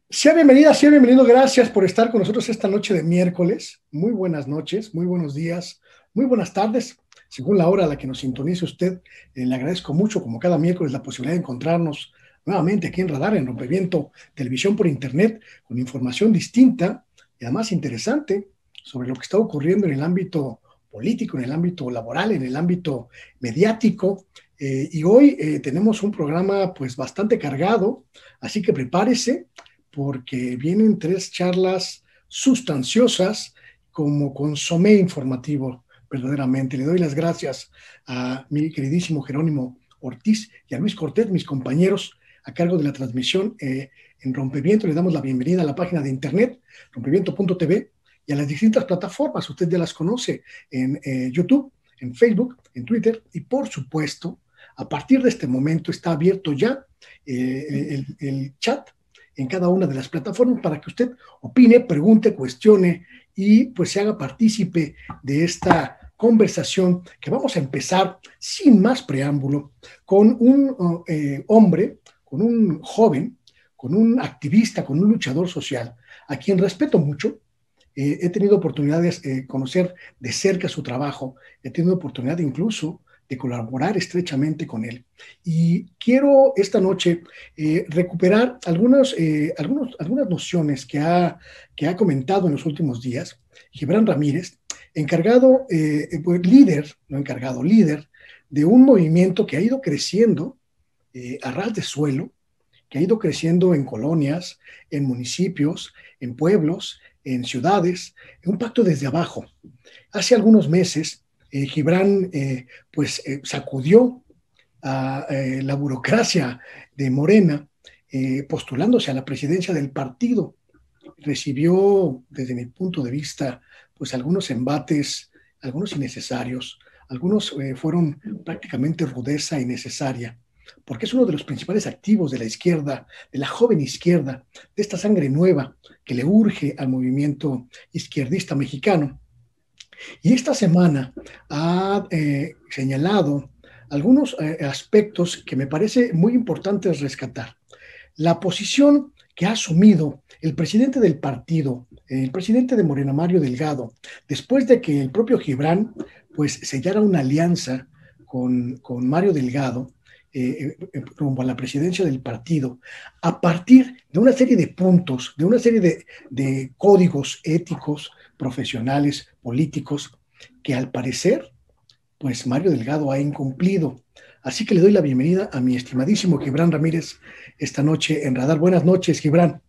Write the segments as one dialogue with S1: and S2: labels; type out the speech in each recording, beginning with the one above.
S1: Sea bienvenida, sea bienvenido. Gracias por estar con nosotros esta noche de miércoles. Muy buenas noches, muy buenos días, muy buenas tardes, según la hora a la que nos sintonice usted. Le agradezco mucho, como cada miércoles, la posibilidad de encontrarnos nuevamente aquí en Radar, en Rompeviento, televisión por internet, con información distinta y además interesante sobre lo que está ocurriendo en el ámbito político, en el ámbito laboral, en el ámbito mediático. Y hoy tenemos un programa pues bastante cargado, así que prepárese porque vienen tres charlas sustanciosas como consomé informativo, verdaderamente. Le doy las gracias a mi queridísimo Jerónimo Ortiz y a Luis Cortés, mis compañeros a cargo de la transmisión en Rompeviento. Le damos la bienvenida a la página de internet, rompeviento.tv, y a las distintas plataformas, usted ya las conoce, en YouTube, en Facebook, en Twitter, y por supuesto, a partir de este momento está abierto ya el chat en cada una de las plataformas para que usted opine, pregunte, cuestione y pues se haga partícipe de esta conversación que vamos a empezar sin más preámbulo con un hombre, con un joven, con un activista, con un luchador social, a quien respeto mucho. He tenido oportunidad de conocer de cerca su trabajo, he tenido oportunidad incluso de colaborar estrechamente con él. Y quiero esta noche recuperar algunas nociones que ha comentado en los últimos días Gibran Ramírez, encargado, líder de un movimiento que ha ido creciendo a ras de suelo, que ha ido creciendo en colonias, en municipios, en pueblos, en ciudades, un pacto desde abajo. Hace algunos meses, Gibran sacudió a la burocracia de Morena, postulándose a la presidencia del partido. Recibió, desde mi punto de vista, pues algunos embates, algunos innecesarios, algunos fueron prácticamente rudeza innecesaria, porque es uno de los principales activos de la izquierda, de la joven izquierda, de esta sangre nueva que le urge al movimiento izquierdista mexicano. Y esta semana ha señalado algunos aspectos que me parece muy importantes rescatar. La posición que ha asumido el presidente del partido, el presidente de Morena, Mario Delgado, después de que el propio Gibran pues sellara una alianza con Mario Delgado rumbo a la presidencia del partido, a partir de una serie de puntos, de una serie de códigos éticos, profesionales, políticos, que al parecer, pues Mario Delgado ha incumplido. Así que le doy la bienvenida a mi estimadísimo Gibran Ramírez esta noche en Radar. Buenas noches, Gibran.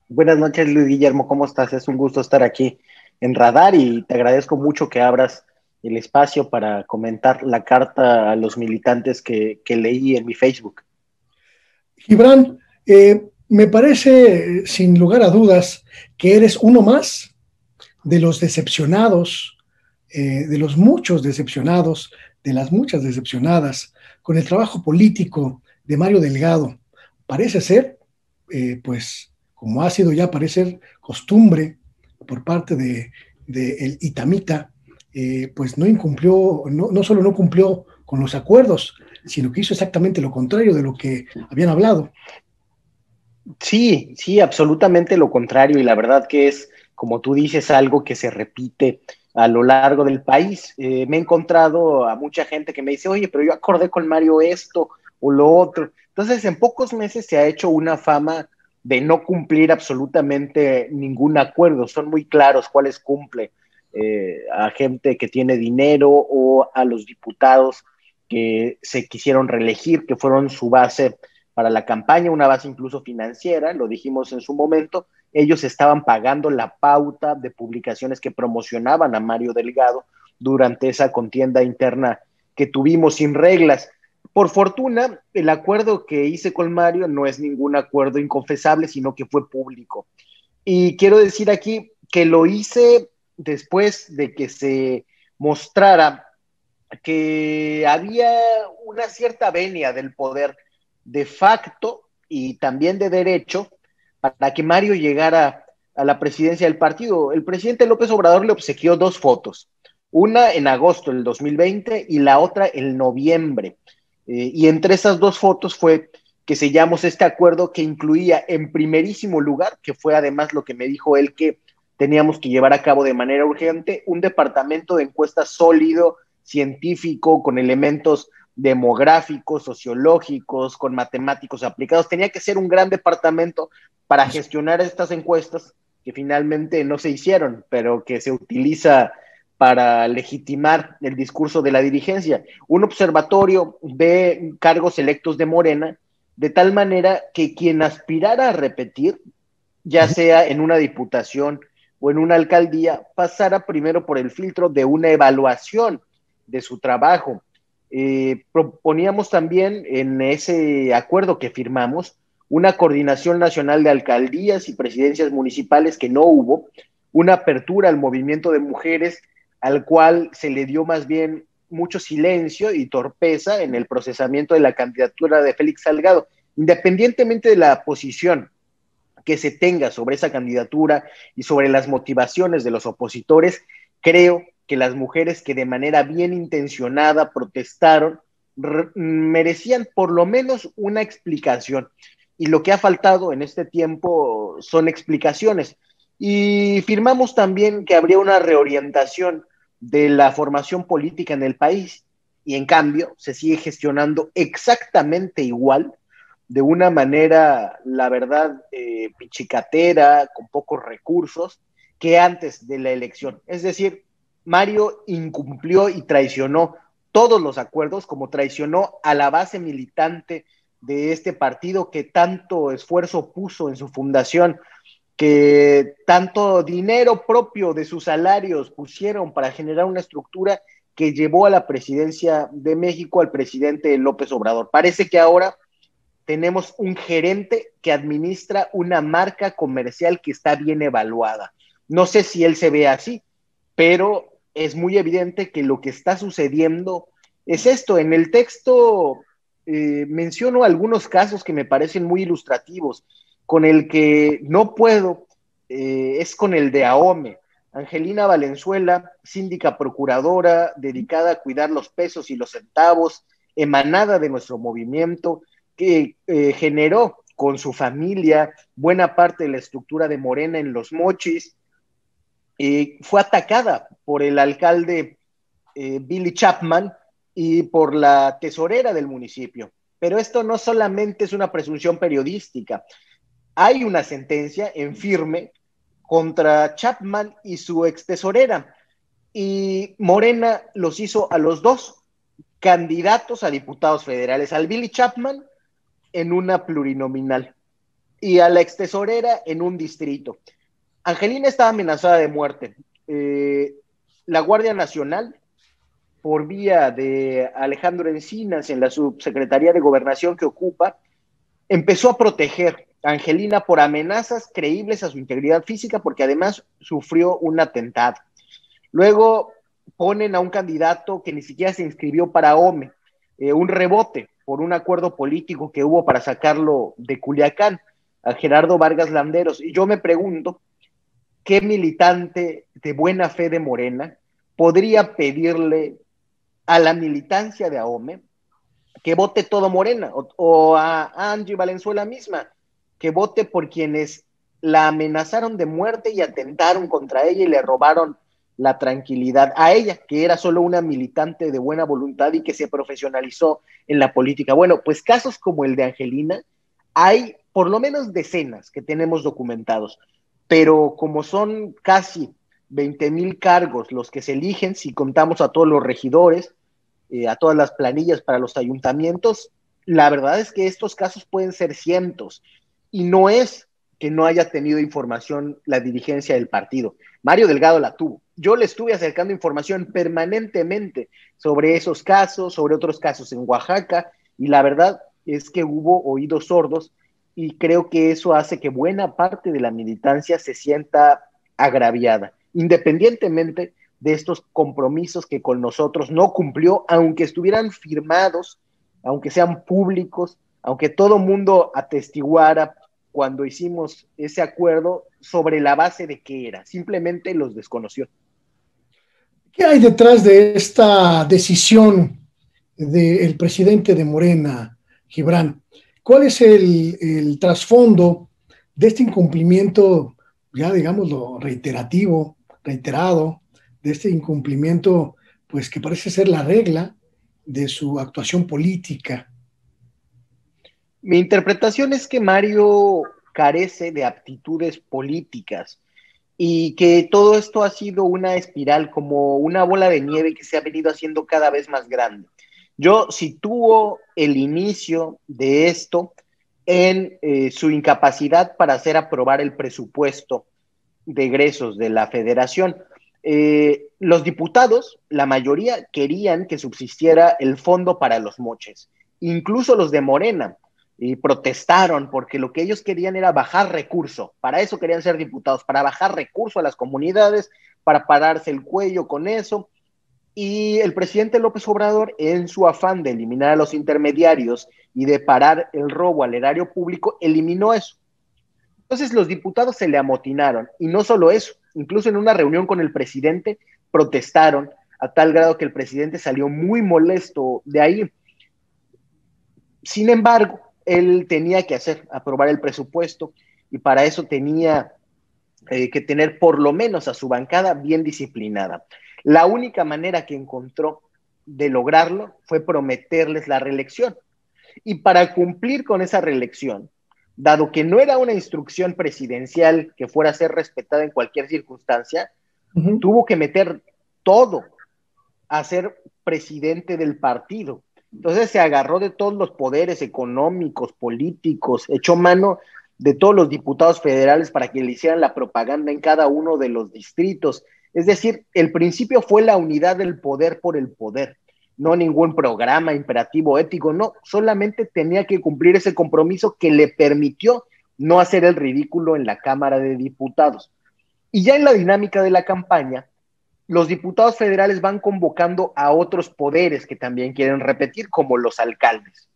S2: Buenas noches, Luis Guillermo, ¿cómo estás? Es un gusto estar aquí en Radar y te agradezco mucho que abras el espacio para comentar la carta a los militantes que leí en mi Facebook.
S1: Gibran, me parece, sin lugar a dudas, que eres uno más de los decepcionados, de los muchos decepcionados, de las muchas decepcionadas con el trabajo político de Mario Delgado. Parece ser, pues, como ha sido ya parecer costumbre por parte de el Itamita, pues no incumplió, no solo no cumplió con los acuerdos, sino que hizo exactamente lo contrario de lo que habían hablado.
S2: Sí, sí, absolutamente lo contrario y la verdad que es, como tú dices, algo que se repite a lo largo del país. Me he encontrado a mucha gente que me dice, oye, pero yo acordé con Mario esto o lo otro. Entonces, en pocos meses se ha hecho una fama de no cumplir absolutamente ningún acuerdo. Son muy claros cuáles cumple a gente que tiene dinero o a los diputados que se quisieron reelegir, que fueron su base para la campaña, una base incluso financiera, lo dijimos en su momento. Ellos estaban pagando la pauta de publicaciones que promocionaban a Mario Delgado durante esa contienda interna que tuvimos sin reglas. Por fortuna, el acuerdo que hice con Mario no es ningún acuerdo inconfesable, sino que fue público. Y quiero decir aquí que lo hice después de que se mostrara que había una cierta venia del poder de facto y también de derecho para que Mario llegara a la presidencia del partido. El presidente López Obrador le obsequió dos fotos, una en agosto del 2020 y la otra en noviembre. Y entre esas dos fotos fue que sellamos este acuerdo que incluía en primerísimo lugar, que fue además lo que me dijo él que teníamos que llevar a cabo de manera urgente, un departamento de encuestas sólido, científico, con elementos demográficos, sociológicos, con matemáticos aplicados. Tenía que ser un gran departamento para gestionar estas encuestas que finalmente no se hicieron, pero que se utiliza para legitimar el discurso de la dirigencia. Un observatorio de cargos electos de Morena, de tal manera que quien aspirara a repetir, ya sea en una diputación o en una alcaldía, pasara primero por el filtro de una evaluación de su trabajo. Proponíamos también en ese acuerdo que firmamos una coordinación nacional de alcaldías y presidencias municipales que no hubo, una apertura al movimiento de mujeres al cual se le dio más bien mucho silencio y torpeza en el procesamiento de la candidatura de Félix Salgado, independientemente de la posición que se tenga sobre esa candidatura y sobre las motivaciones de los opositores. Creo que las mujeres que de manera bien intencionada protestaron merecían por lo menos una explicación. Y lo que ha faltado en este tiempo son explicaciones. Y firmamos también que habría una reorientación de la formación política en el país, y en cambio se sigue gestionando exactamente igual, de una manera, la verdad, pichicatera, con pocos recursos, que antes de la elección. Es decir, Mario incumplió y traicionó todos los acuerdos, como traicionó a la base militante de este partido que tanto esfuerzo puso en su fundación, que tanto dinero propio de sus salarios pusieron para generar una estructura que llevó a la presidencia de México al presidente López Obrador. Parece que ahora tenemos un gerente que administra una marca comercial que está bien evaluada. No sé si él se ve así, pero es muy evidente que lo que está sucediendo es esto. En el texto menciono algunos casos que me parecen muy ilustrativos. Con el que no puedo es con el de AOME. Angelina Valenzuela, síndica procuradora, dedicada a cuidar los pesos y los centavos, emanada de nuestro movimiento, que generó con su familia buena parte de la estructura de Morena en Los Mochis, fue atacada por el alcalde Billy Chapman y por la tesorera del municipio. Pero esto no solamente es una presunción periodística, hay una sentencia en firme contra Chapman y su ex tesorera, y Morena los hizo a los dos candidatos a diputados federales, al Billy Chapman en una plurinominal y a la ex tesorera en un distrito. Angelina estaba amenazada de muerte. La Guardia Nacional, por vía de Alejandro Encinas en la subsecretaría de Gobernación que ocupa, empezó a proteger a Angelina por amenazas creíbles a su integridad física, porque además sufrió un atentado. Luego ponen a un candidato que ni siquiera se inscribió para OME, un rebote por un acuerdo político que hubo para sacarlo de Culiacán, a Gerardo Vargas Landeros. Y yo me pregunto, ¿qué militante de buena fe de Morena podría pedirle a la militancia de AOME que vote todo Morena, o a Angie Valenzuela misma, que vote por quienes la amenazaron de muerte y atentaron contra ella y le robaron la tranquilidad a ella, que era solo una militante de buena voluntad y que se profesionalizó en la política? Bueno, pues casos como el de Angelina hay por lo menos decenas que tenemos documentados, pero como son casi 20,000 cargos los que se eligen, si contamos a todos los regidores, a todas las planillas para los ayuntamientos, la verdad es que estos casos pueden ser cientos, y no es que no haya tenido información la dirigencia del partido. Mario Delgado la tuvo. Yo le estuve acercando información permanentemente sobre esos casos, sobre otros casos en Oaxaca, y la verdad es que hubo oídos sordos, y creo que eso hace que buena parte de la militancia se sienta agraviada, independientemente de estos compromisos que con nosotros no cumplió, aunque estuvieran firmados, aunque sean públicos, aunque todo mundo atestiguara cuando hicimos ese acuerdo sobre la base de qué era. Simplemente los desconoció.
S1: ¿Qué hay detrás de esta decisión del presidente de Morena, Gibran. ¿Cuál es el trasfondo de este incumplimiento, ya digámoslo, reiterado, de este incumplimiento, pues que parece ser la regla de su actuación política?
S2: Mi interpretación es que Mario carece de aptitudes políticas y que todo esto ha sido una espiral, como una bola de nieve que se ha venido haciendo cada vez más grande. Yo sitúo el inicio de esto en su incapacidad para hacer aprobar el presupuesto de egresos de la federación. Los diputados, la mayoría, querían que subsistiera el fondo para los moches, incluso los de Morena, y protestaron porque lo que ellos querían era bajar recurso. Para eso querían ser diputados, para bajar recurso a las comunidades, para pararse el cuello con eso. Y el presidente López Obrador, en su afán de eliminar a los intermediarios y de parar el robo al erario público, eliminó eso. Entonces los diputados se le amotinaron, y no solo eso, incluso en una reunión con el presidente protestaron a tal grado que el presidente salió muy molesto de ahí. Sin embargo, él tenía que aprobar el presupuesto, y para eso tenía que tener por lo menos a su bancada bien disciplinada. La única manera que encontró de lograrlo fue prometerles la reelección. Y para cumplir con esa reelección, dado que no era una instrucción presidencial que fuera a ser respetada en cualquier circunstancia, tuvo que meter todo a ser presidente del partido. Entonces se agarró de todos los poderes económicos, políticos, echó mano de todos los diputados federales para que le hicieran la propaganda en cada uno de los distritos. Es decir, el principio fue la unidad del poder por el poder, no ningún programa imperativo ético, no, solamente tenía que cumplir ese compromiso que le permitió no hacer el ridículo en la Cámara de Diputados. Y ya en la dinámica de la campaña, los diputados federales van convocando a otros poderes que también quieren repetir, como los alcaldes.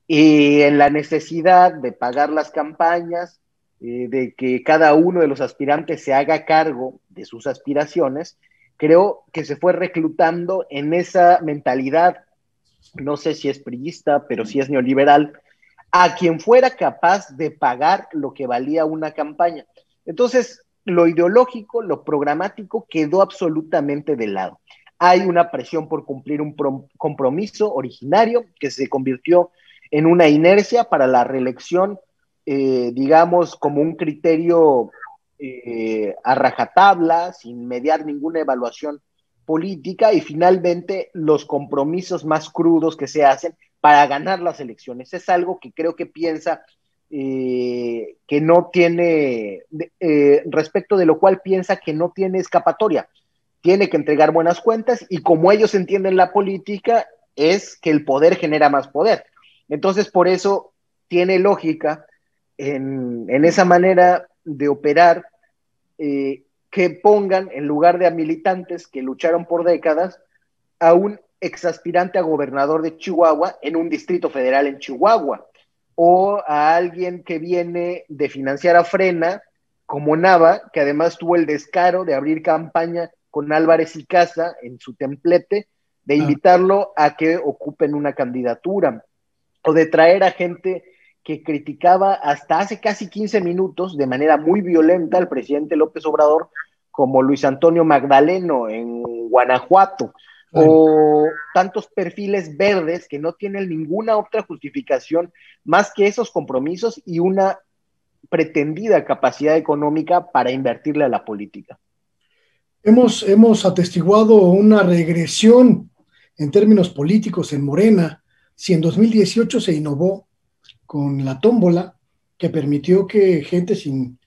S2: Y en la necesidad de pagar las campañas, de que cada uno de los aspirantes se haga cargo de sus aspiraciones, creo que se fue reclutando en esa mentalidad, no sé si es priista, pero sí es neoliberal, a quien fuera capaz de pagar lo que valía una campaña. Entonces, lo ideológico, lo programático quedó absolutamente de lado. Hay una presión por cumplir un compromiso originario que se convirtió en una inercia para la reelección, digamos, como un criterio a rajatabla, sin mediar ninguna evaluación política, y finalmente los compromisos más crudos que se hacen para ganar las elecciones. Es algo que creo que piensa que no tiene, respecto de lo cual piensa que no tiene escapatoria. Tiene que entregar buenas cuentas, y como ellos entienden la política, es que el poder genera más poder. Entonces, por eso tiene lógica en esa manera de operar, que pongan, en lugar de a militantes que lucharon por décadas, a un exaspirante a gobernador de Chihuahua en un distrito federal en Chihuahua, o a alguien que viene de financiar a Frena, como Nava, que además tuvo el descaro de abrir campaña con Álvarez y Casa en su templete, de invitarlo a que ocupen una candidatura, o de traer a gente que criticaba hasta hace casi 15 minutos de manera muy violenta al presidente López Obrador, como Luis Antonio Magdaleno en Guanajuato, o tantos perfiles verdes que no tienen ninguna otra justificación más que esos compromisos y una pretendida capacidad económica para invertirle a la política.
S1: Hemos atestiguado una regresión en términos políticos en Morena. Si en 2018 se innovó con la tómbola, que permitió que gente sin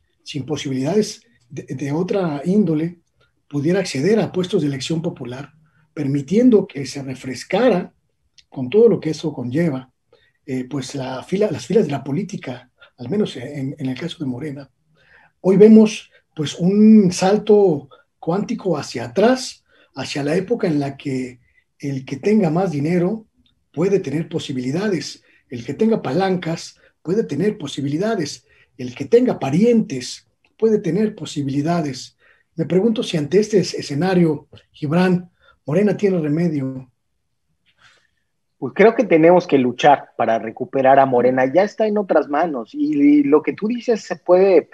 S1: posibilidades de otra índole pudiera acceder a puestos de elección popular, permitiendo que se refrescara con todo lo que eso conlleva, pues las filas de la política, al menos en el caso de Morena. Hoy vemos pues un salto cuántico hacia atrás, hacia la época en la que el que tenga más dinero puede tener posibilidades, el que tenga palancas puede tener posibilidades, el que tenga parientes puede tener posibilidades. Me pregunto si ante este escenario, Gibran, Morena tiene remedio.
S2: Pues creo que tenemos que luchar para recuperar a Morena. Ya está en otras manos y lo que tú dices se puede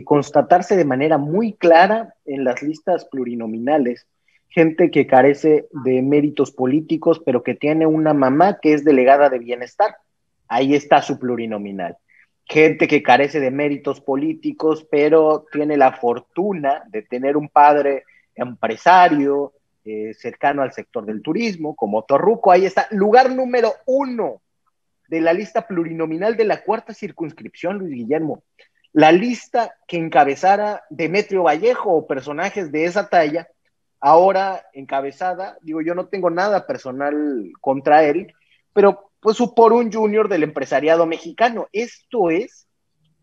S2: constatarse de manera muy clara en las listas plurinominales. Gente que carece de méritos políticos, pero que tiene una mamá que es delegada de bienestar. Ahí está su plurinominal. Gente que carece de méritos políticos, pero tiene la fortuna de tener un padre empresario, cercano al sector del turismo, como Torruco. Ahí está, lugar número 1 de la lista plurinominal de la cuarta circunscripción, Luis Guillermo. La lista que encabezara Demetrio Vallejo o personajes de esa talla, ahora encabezada, digo, yo no tengo nada personal contra él, pero pues por un junior del empresariado mexicano. Esto es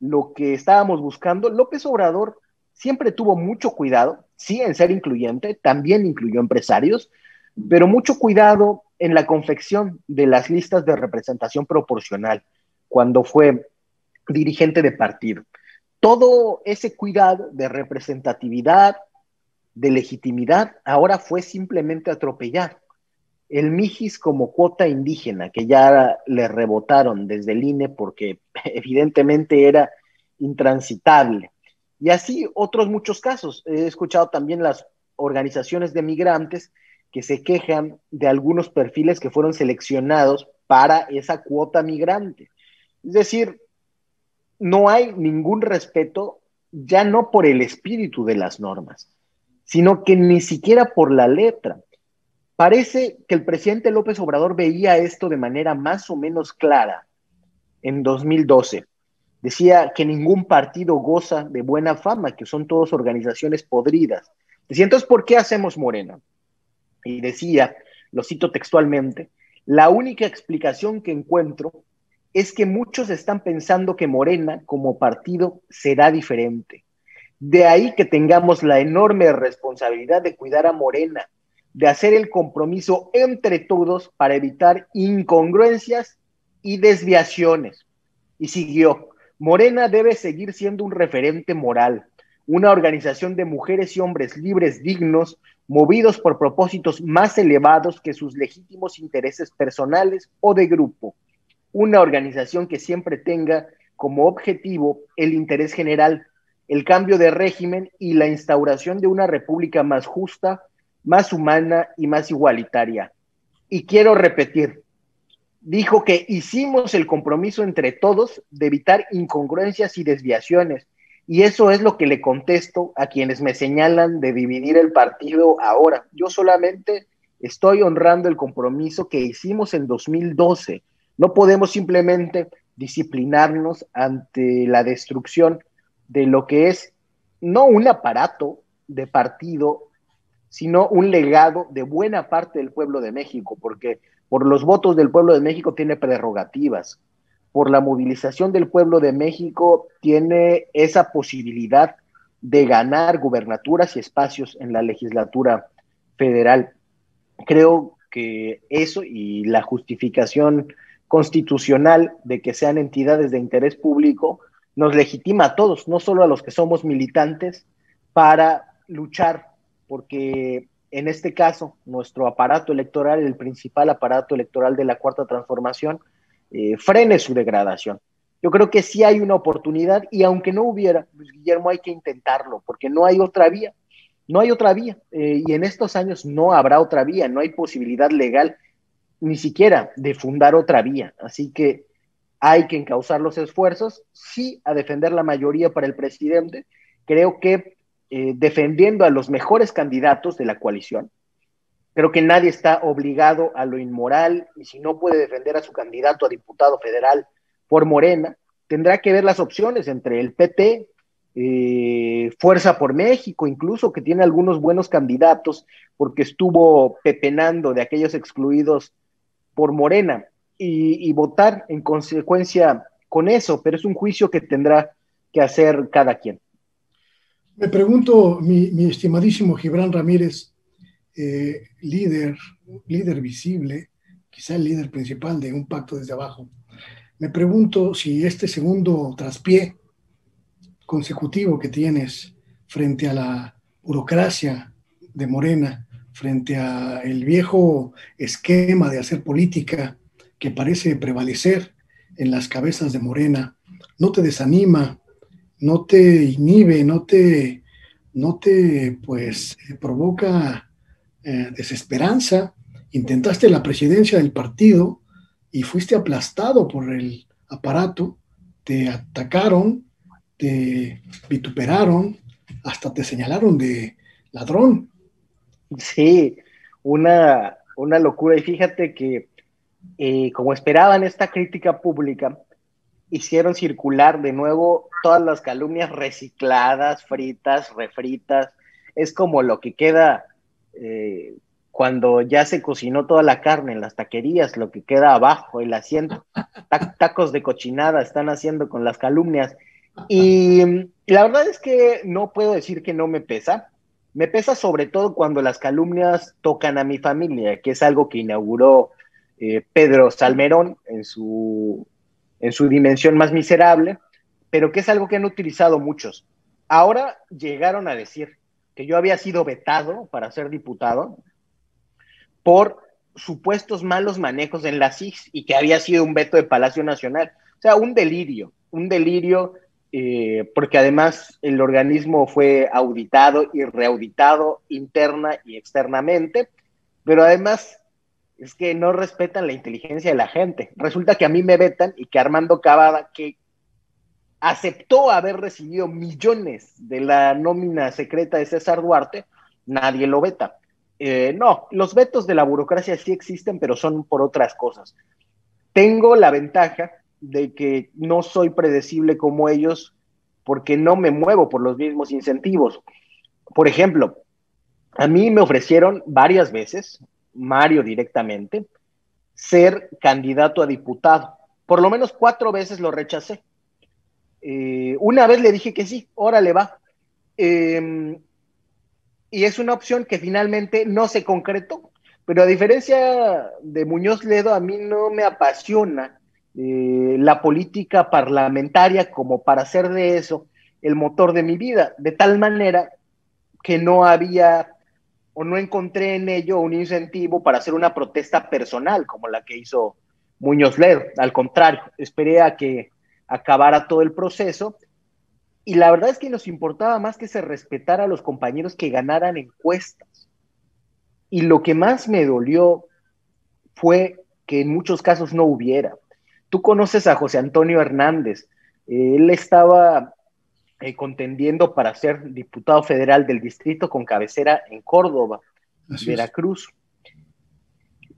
S2: lo que estábamos buscando. López Obrador siempre tuvo mucho cuidado, sí, en ser incluyente, también incluyó empresarios, pero mucho cuidado en la confección de las listas de representación proporcional cuando fue dirigente de partido. Todo ese cuidado de representatividad, de legitimidad, ahora fue simplemente atropellado. El Mijis como cuota indígena, que ya le rebotaron desde el INE porque evidentemente era intransitable. Y así otros muchos casos. He escuchado también las organizaciones de migrantes que se quejan de algunos perfiles que fueron seleccionados para esa cuota migrante. Es decir, no hay ningún respeto, ya no por el espíritu de las normas, sino que ni siquiera por la letra. Parece que el presidente López Obrador veía esto de manera más o menos clara en 2012. Decía que ningún partido goza de buena fama, que son todas organizaciones podridas. Decía, entonces, ¿por qué hacemos Morena? Y decía, lo cito textualmente, la única explicación que encuentro es que muchos están pensando que Morena como partido será diferente. De ahí que tengamos la enorme responsabilidad de cuidar a Morena, de hacer el compromiso entre todos para evitar incongruencias y desviaciones. Y siguió, Morena debe seguir siendo un referente moral, una organización de mujeres y hombres libres, dignos, movidos por propósitos más elevados que sus legítimos intereses personales o de grupo. Una organización que siempre tenga como objetivo el interés general, el cambio de régimen y la instauración de una república más justa, más humana y más igualitaria. Y quiero repetir, dijo que hicimos el compromiso entre todos de evitar incongruencias y desviaciones. Y eso es lo que le contesto a quienes me señalan de dividir el partido ahora. Yo solamente estoy honrando el compromiso que hicimos en 2012. No podemos simplemente disciplinarnos ante la destrucción de lo que es no un aparato de partido, sino un legado de buena parte del pueblo de México, porque por los votos del pueblo de México tiene prerrogativas, por la movilización del pueblo de México tiene esa posibilidad de ganar gubernaturas y espacios en la legislatura federal. Creo que eso y la justificación constitucional de que sean entidades de interés público nos legitima a todos, no solo a los que somos militantes, para luchar, porque en este caso nuestro aparato electoral, el principal aparato electoral de la Cuarta Transformación, frene su degradación. Yo creo que sí hay una oportunidad y aunque no hubiera, Luis Guillermo, hay que intentarlo, porque no hay otra vía. No hay otra vía, y en estos años no habrá otra vía, no hay posibilidad legal ni siquiera de fundar otra vía. Así que hay que encauzar los esfuerzos, sí, a defender la mayoría para el presidente. Creo que defendiendo a los mejores candidatos de la coalición, creo que nadie está obligado a lo inmoral y si no puede defender a su candidato a diputado federal por Morena, tendrá que ver las opciones entre el PT, Fuerza por México, incluso que tiene algunos buenos candidatos porque estuvo pepenando de aquellos excluidos por Morena y votar en consecuencia con eso, pero es un juicio que tendrá que hacer cada quien.
S1: Me pregunto, mi estimadísimo Gibran Ramírez, líder, líder visible, quizá el líder principal de un pacto desde abajo, me pregunto si este segundo traspié consecutivo que tienes frente a la burocracia de Morena, frente a el viejo esquema de hacer política que parece prevalecer en las cabezas de Morena no te desanima, no te inhibe, no te pues provoca desesperanza? Intentaste la presidencia del partido y fuiste aplastado por el aparato, te atacaron, te vituperaron, hasta te señalaron de ladrón.
S2: Sí, una locura. Y fíjate que como esperaban esta crítica pública, hicieron circular de nuevo todas las calumnias recicladas, fritas, refritas. Es como lo que queda eh, cuando ya se cocinó toda la carne en las taquerías, lo que queda abajo, el asiento. Tacos de cochinada están haciendo con las calumnias. Y la verdad es que no puedo decir que no me pesa. Me pesa sobre todo cuando las calumnias tocan a mi familia, que es algo que inauguró Pedro Salmerón en su dimensión más miserable, pero que es algo que han utilizado muchos. Ahora llegaron a decir que yo había sido vetado para ser diputado por supuestos malos manejos en la CIGS y que había sido un veto de Palacio Nacional. O sea, un delirio, porque además el organismo fue auditado y reauditado interna y externamente, pero además es que no respetan la inteligencia de la gente. Resulta que a mí me vetan y que Armando Cavada, que aceptó haber recibido millones de la nómina secreta de César Duarte, nadie lo veta. No, los vetos de la burocracia sí existen, pero son por otras cosas. Tengo la ventaja de que no soy predecible como ellos porque no me muevo por los mismos incentivos. Por ejemplo, a mí me ofrecieron varias veces, Mario directamente, ser candidato a diputado. Por lo menos 4 veces lo rechacé. Una vez le dije que sí, órale va. Y es una opción que finalmente no se concretó. Pero a diferencia de Muñoz Ledo, a mí no me apasiona la política parlamentaria como para hacer de eso el motor de mi vida, de tal manera que no había o no encontré en ello un incentivo para hacer una protesta personal como la que hizo Muñoz Ledo. Al contrario, esperé a que acabara todo el proceso y la verdad es que nos importaba más que se respetara a los compañeros que ganaran encuestas. Y lo que más me dolió fue que en muchos casos no hubiera. Tú conoces a José Antonio Hernández. Él estaba contendiendo para ser diputado federal del distrito con cabecera en Córdoba,
S1: Así es.
S2: Veracruz.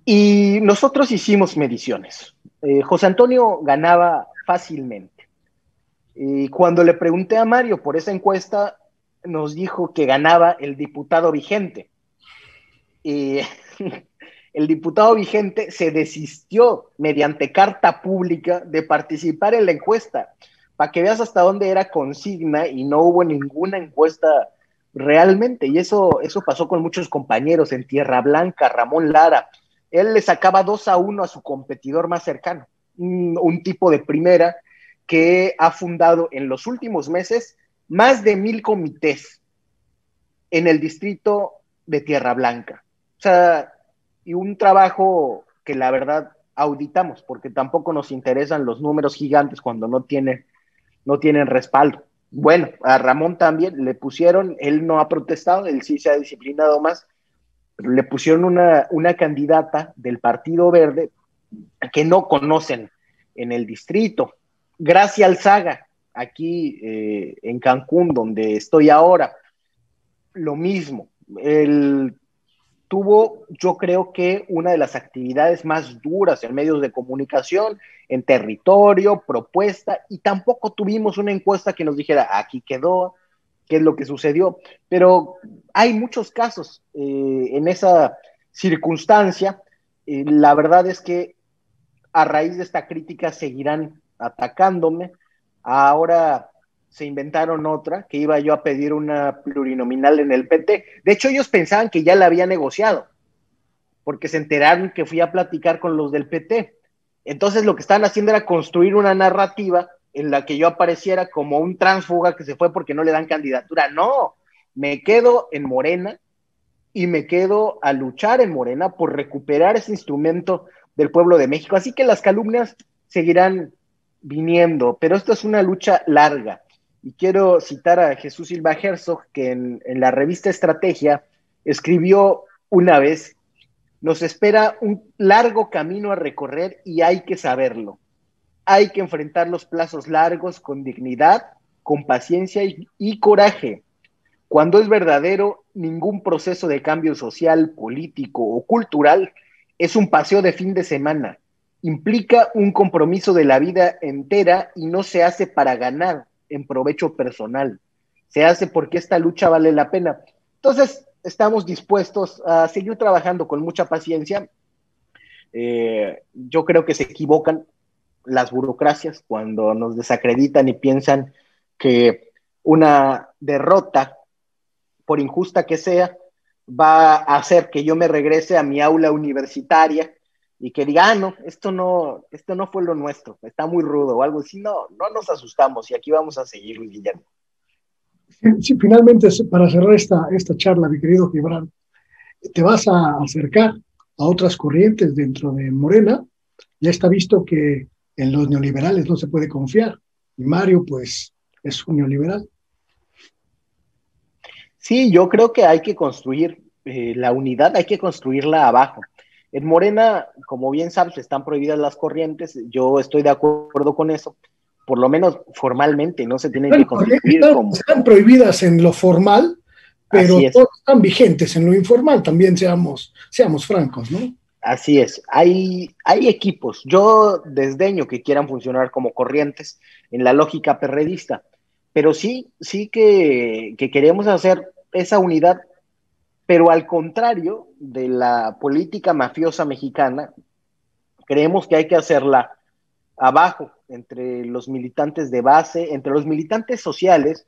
S2: Y nosotros hicimos mediciones. José Antonio ganaba fácilmente. Y cuando le pregunté a Mario por esa encuesta, nos dijo que ganaba el diputado vigente. Y el diputado vigente se desistió mediante carta pública de participar en la encuesta, para que veas hasta dónde era consigna y no hubo ninguna encuesta realmente. Y eso pasó con muchos compañeros en Tierra Blanca, Ramón Lara. Él le sacaba 2-1 a su competidor más cercano, un tipo de primera que ha fundado en los últimos meses más de 1,000 comités en el distrito de Tierra Blanca. O sea, y un trabajo que la verdad auditamos, porque tampoco nos interesan los números gigantes cuando no tienen respaldo. Bueno, a Ramón también le pusieron, él no ha protestado, él sí se ha disciplinado más, pero le pusieron una candidata del Partido Verde que no conocen en el distrito. Gracia Alzaga, aquí en Cancún, donde estoy ahora, lo mismo. Él tuvo, yo creo que una de las actividades más duras en medios de comunicación, en territorio, propuesta, y tampoco tuvimos una encuesta que nos dijera, aquí quedó, qué es lo que sucedió. Pero hay muchos casos en esa circunstancia. La verdad es que a raíz de esta crítica seguirán atacándome. Ahora se inventaron otra, que iba yo a pedir una plurinominal en el PT. De hecho, ellos pensaban que ya la había negociado, porque se enteraron que fui a platicar con los del PT. Entonces lo que estaban haciendo era construir una narrativa en la que yo apareciera como un tránsfuga que se fue porque no le dan candidatura. No, me quedo en Morena y me quedo a luchar en Morena por recuperar ese instrumento del pueblo de México. Así que las calumnias seguirán viniendo, pero esto es una lucha larga. Y quiero citar a Jesús Silva Herzog, que en la revista Estrategia escribió una vez: nos espera un largo camino a recorrer y hay que saberlo. Hay que enfrentar los plazos largos con dignidad, con paciencia y coraje. Cuando es verdadero, ningún proceso de cambio social, político o cultural es un paseo de fin de semana. Implica un compromiso de la vida entera y no se hace para ganar en provecho personal. Se hace porque esta lucha vale la pena. Entonces, estamos dispuestos a seguir trabajando con mucha paciencia. Yo creo que se equivocan las burocracias cuando nos desacreditan y piensan que una derrota, por injusta que sea, va a hacer que yo me regrese a mi aula universitaria y que diga, no, esto no fue lo nuestro, está muy rudo o algo así. No, no nos asustamos y aquí vamos a seguir, Luis Guillermo.
S1: Sí, finalmente, para cerrar esta charla, mi querido Gibran, te vas a acercar a otras corrientes dentro de Morena. Ya está visto que en los neoliberales no se puede confiar. Y Mario, pues, es un neoliberal.
S2: Sí, yo creo que hay que construir la unidad, hay que construirla abajo. En Morena, como bien sabes, están prohibidas las corrientes, yo estoy de acuerdo con eso, por lo menos formalmente, no se tienen que constituir como...
S1: Están prohibidas en lo formal, pero
S2: Así es,
S1: todas están vigentes en lo informal, también seamos francos, ¿no?
S2: así es. Hay equipos, yo desdeño que quieran funcionar como corrientes en la lógica perredista, pero sí que queremos hacer esa unidad, pero al contrario de la política mafiosa mexicana, creemos que hay que hacerla abajo, entre los militantes de base, entre los militantes sociales,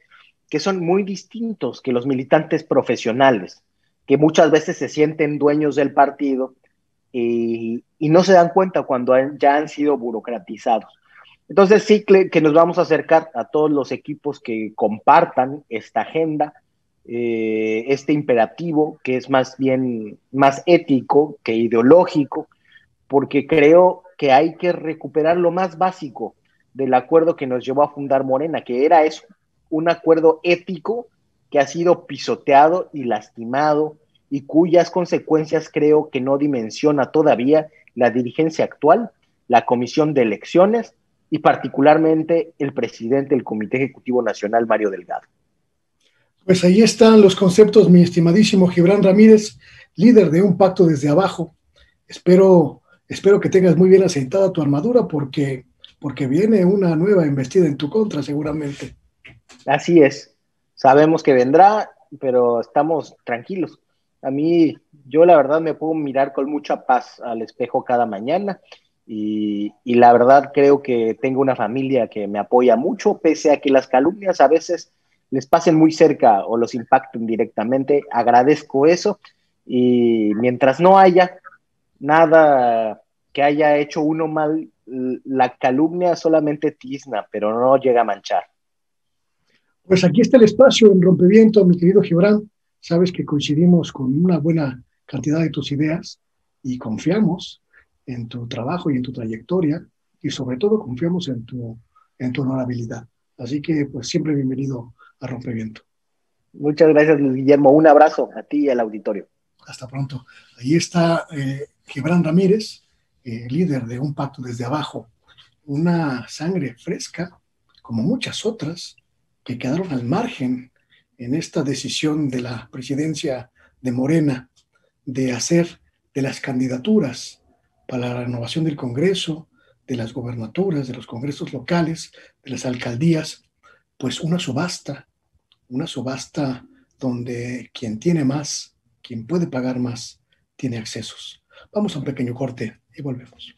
S2: que son muy distintos que los militantes profesionales, que muchas veces se sienten dueños del partido y no se dan cuenta cuando ya han sido burocratizados. Entonces sí que nos vamos a acercar a todos los equipos que compartan esta agenda, este imperativo que es más bien más ético que ideológico, porque creo que hay que recuperar lo más básico del acuerdo que nos llevó a fundar Morena, que era eso, un acuerdo ético que ha sido pisoteado y lastimado y cuyas consecuencias creo que no dimensiona todavía la dirigencia actual, la Comisión de Elecciones y particularmente el presidente del Comité Ejecutivo Nacional, Mario Delgado.
S1: Pues ahí están los conceptos, mi estimadísimo Gibran Ramírez, líder de un pacto desde abajo. Espero que tengas muy bien asentada tu armadura porque viene una nueva embestida en tu contra, seguramente.
S2: Así es, sabemos que vendrá, pero estamos tranquilos. A mí, yo la verdad me puedo mirar con mucha paz al espejo cada mañana y la verdad creo que tengo una familia que me apoya mucho, pese a que las calumnias a veces les pasen muy cerca o los impacten directamente. Agradezco eso y mientras no haya nada que haya hecho uno mal, la calumnia solamente tizna, pero no llega a manchar.
S1: Pues aquí está el espacio en Rompeviento, mi querido Gibran. Sabes que coincidimos con una buena cantidad de tus ideas y confiamos en tu trabajo y en tu trayectoria y sobre todo confiamos en tu honorabilidad. Así que pues siempre bienvenido a Rompeviento.
S2: Muchas gracias, Luis Guillermo. Un abrazo a ti y al auditorio.
S1: Hasta pronto. Ahí está Gibran Ramírez, líder de Un Pacto desde Abajo, una sangre fresca, como muchas otras, que quedaron al margen en esta decisión de la presidencia de Morena de hacer de las candidaturas para la renovación del Congreso, de las gobernaturas, de los congresos locales, de las alcaldías, pues una subasta donde quien tiene más, quien puede pagar más, tiene accesos. Vamos a un pequeño corte y volvemos.